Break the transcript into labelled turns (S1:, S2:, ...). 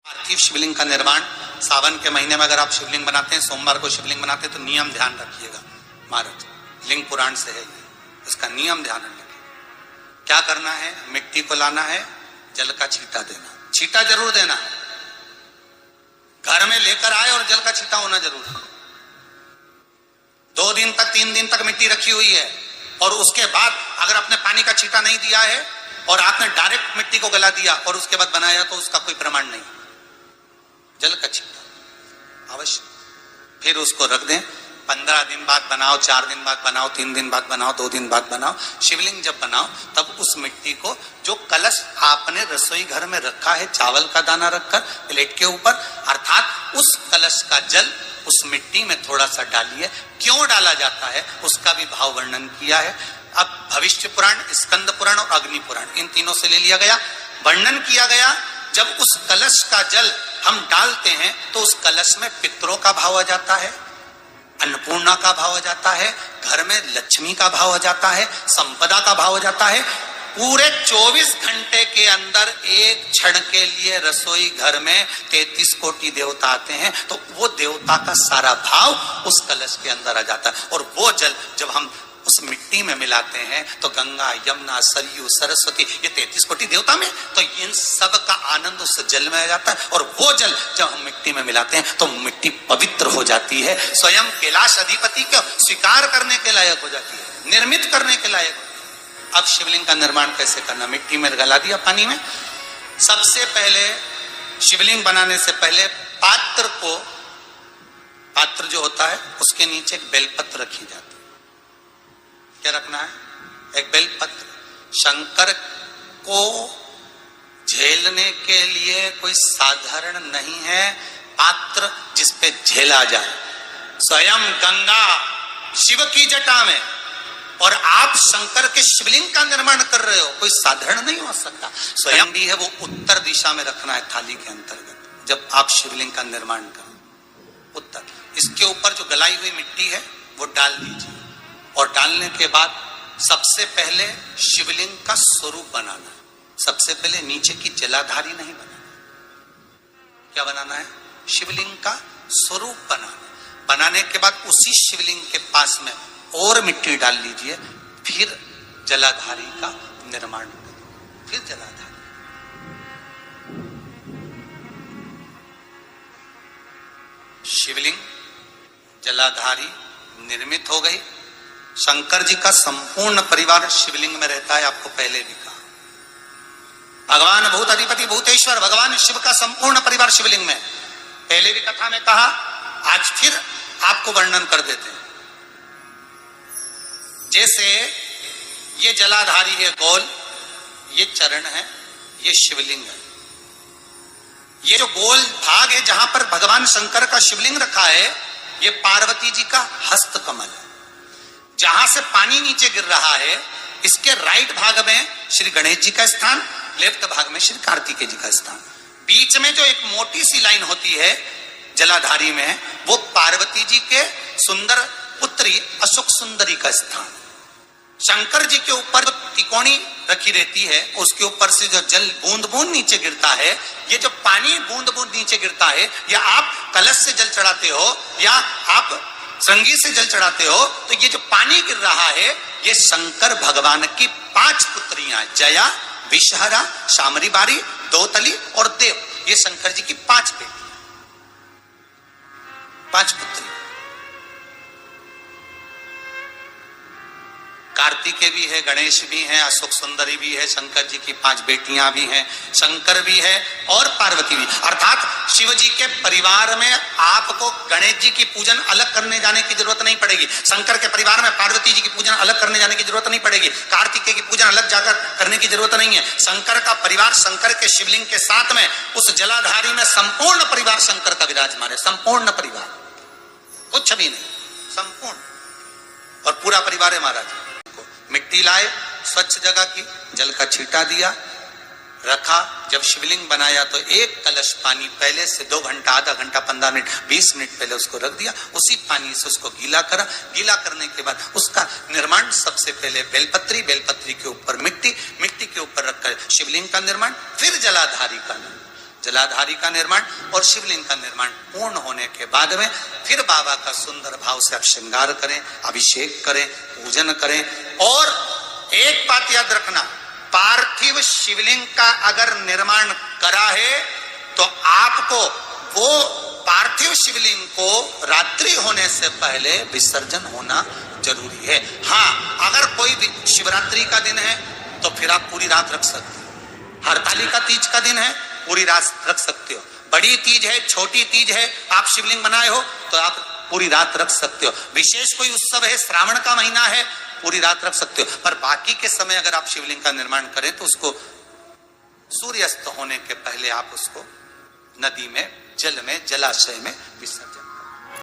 S1: पार्थिव शिवलिंग का निर्माण सावन के महीने में अगर आप शिवलिंग बनाते हैं, सोमवार को शिवलिंग बनाते हैं, तो नियम ध्यान रखिएगा। महाराज लिंग पुराण से है, इसका नियम ध्यान रखिए। क्या करना है? मिट्टी को लाना है, जल का छींटा देना, छींटा जरूर देना, घर में लेकर आए और जल का छींटा होना जरूर है। 2 दिन तक 3 दिन तक मिट्टी रखी हुई है और उसके बाद अगर आपने पानी का छींटा नहीं दिया है और आपने डायरेक्ट मिट्टी को गला दिया और उसके बाद बनाया तो उसका कोई प्रमाण नहीं। जल का छींटा अवश्य, फिर उसको रख दें। 15 दिन बाद बनाओ, 4 दिन बाद बनाओ, 3 दिन बाद बनाओ, 2 दिन बाद बनाओ। शिवलिंग जब बनाओ तब उस मिट्टी को, जो कलश आपने रसोई घर में रखा है चावल का दाना रखकर प्लेट के ऊपर, अर्थात उस कलश का जल उस मिट्टी में थोड़ा सा डालिए। क्यों डाला जाता है उसका भी भाव वर्णन किया है। अब भविष्य पुराण, स्कंद पुराण और अग्नि पुराण, इन तीनों से ले लिया गया। वर्णन किया गया जब उस कलश का जल हम डालते हैं तो उस कलश में पितरों का भाव आ जाता है, अन्नपूर्णा का भाव आ जाता है, घर में लक्ष्मी का भाव आ जाता है, संपदा का भाव आ जाता है। पूरे 24 घंटे के अंदर एक क्षण के लिए रसोई घर में 33 कोटि देवता आते हैं, तो वो देवता का सारा भाव उस कलश के अंदर आ जाता है। और वो जल जब हम उस मिट्टी में मिलाते हैं तो गंगा, यमुना, सरयू, सरस्वती, ये 33 कोटि देवता में, तो इन सब का आनंद उस जल में आ जाता है। और वो जल जब हम मिट्टी में मिलाते हैं तो मिट्टी पवित्र हो जाती है, स्वयं कैलाश अधिपति को स्वीकार करने के लायक हो जाती है, निर्मित करने के लायक। अब शिवलिंग का निर्माण कैसे करना? मिट्टी में गला दिया पानी में। सबसे पहले शिवलिंग बनाने से पहले पात्र जो होता है उसके नीचे एक बेलपत्र रखी जाती है। क्या रखना है? एक बेलपत्र। शंकर को झेलने के लिए कोई साधारण नहीं है पात्र जिसपे झेला जाए। स्वयं गंगा शिव की जटा में और आप शंकर के शिवलिंग का निर्माण कर रहे हो, कोई साधारण नहीं हो सकता। स्वयं भी है वो उत्तर दिशा में रखना है थाली के अंतर्गत जब आप शिवलिंग का निर्माण करो, उत्तर। इसके ऊपर जो गलाई हुई मिट्टी है वो डाल दीजिए और डालने के बाद सबसे पहले शिवलिंग का स्वरूप बनाना है। सबसे पहले नीचे की जलाधारी नहीं बनाना। क्या बनाना है? शिवलिंग का स्वरूप बनाना। बनाने के बाद उसी शिवलिंग के पास में और मिट्टी डाल लीजिए, फिर जलाधारी का निर्माण करिए। फिर जलाधारी, शिवलिंग, जलाधारी निर्मित हो गई। शंकर जी का संपूर्ण परिवार शिवलिंग में रहता है, आपको पहले भी कहा। भगवान भूत अधिपति भूतेश्वर भगवान शिव का संपूर्ण परिवार शिवलिंग में, पहले भी कथा में कहा, आज फिर आपको वर्णन कर देते हैं। जैसे ये जलाधारी है गोल, ये चरण है, ये शिवलिंग है। ये जो गोल भाग है जहां पर भगवान शंकर का शिवलिंग रखा है, ये पार्वती जी का हस्त कमल है। जहां से पानी नीचे गिर रहा है, इसके राइट भाग में श्री गणेश जी का स्थान, लेफ्ट भाग में श्री कार्तिकेय जी का स्थान। बीच में जो एक मोटी सी लाइन होती है जलाधारी में, वो पार्वती जी के सुंदर पुत्री अशोक सुंदरी का स्थान। शंकर जी के ऊपर जो तिकोनी रखी रहती है, उसके ऊपर से जो जल बूंद बूंद नीचे गिरता है, ये जो पानी बूंद बूंद नीचे गिरता है, या आप कलश से जल चढ़ाते हो या आप श्रृंगी से जल चढ़ाते हो, तो ये जो पानी गिर रहा है, ये शंकर भगवान की 5 पुत्रियां, जया, विषहरा, शामरी बारी, दोतली और देव, ये शंकर जी की 5 बेटी, 5 पुत्री। कार्तिकेय भी है, गणेश भी है, अशोक सुंदरी भी है, शंकर जी की 5 बेटियां भी हैं, शंकर भी है और पार्वती भी। अर्थात शिव जी के परिवार में आपको गणेश जी की पूजन अलग करने जाने की जरूरत नहीं पड़ेगी, शंकर के परिवार में पार्वती जी की पूजन अलग करने जाने की जरूरत नहीं पड़ेगी, कार्तिकेय की पूजन अलग जाकर करने की जरूरत नहीं है। शंकर का परिवार शंकर के शिवलिंग के साथ में उस जलाधारी में संपूर्ण परिवार शंकर का विराजमान है। संपूर्ण परिवार, कुछ भी नहीं, संपूर्ण और पूरा परिवार है महाराज। मिट्टी लाए, स्वच्छ जगह की, जल का छींटा दिया, रखा। जब शिवलिंग बनाया तो एक कलश पानी पहले से 2 घंटा, आधा घंटा, 15 मिनट, 20 मिनट पहले उसको रख दिया। उसी पानी से उसको गीला करा। गीला करने के बाद उसका निर्माण सबसे पहले बेलपत्री, बेलपत्री के ऊपर मिट्टी, मिट्टी के ऊपर रखकर शिवलिंग का निर्माण, फिर जलाधारी का निर्माण। जलाधारी का निर्माण और शिवलिंग का निर्माण पूर्ण होने के बाद में फिर बाबा का सुंदर भाव से आप श्रृंगार करें, अभिषेक करें, पूजन करें। और एक बात याद रखना, पार्थिव शिवलिंग का अगर निर्माण करा है तो आपको वो पार्थिव शिवलिंग को रात्रि होने से पहले विसर्जन होना जरूरी है। हाँ, अगर कोई शिवरात्रि का दिन है तो फिर आप पूरी रात रख सकते हो। हरतालिका तीज का दिन है, पूरी रात रख सकते हो। बड़ी तीज है, छोटी तीज है, आप शिवलिंग बनाए हो तो आप पूरी रात रख सकते हो। विशेष कोई उत्सव है, श्रावण का महीना है, पूरी रात रख सकते हो। पर बाकी के समय अगर आप शिवलिंग का निर्माण करें तो उसको सूर्यास्त होने के पहले आप उसको नदी में, जल में, जलाशय में विसर्जन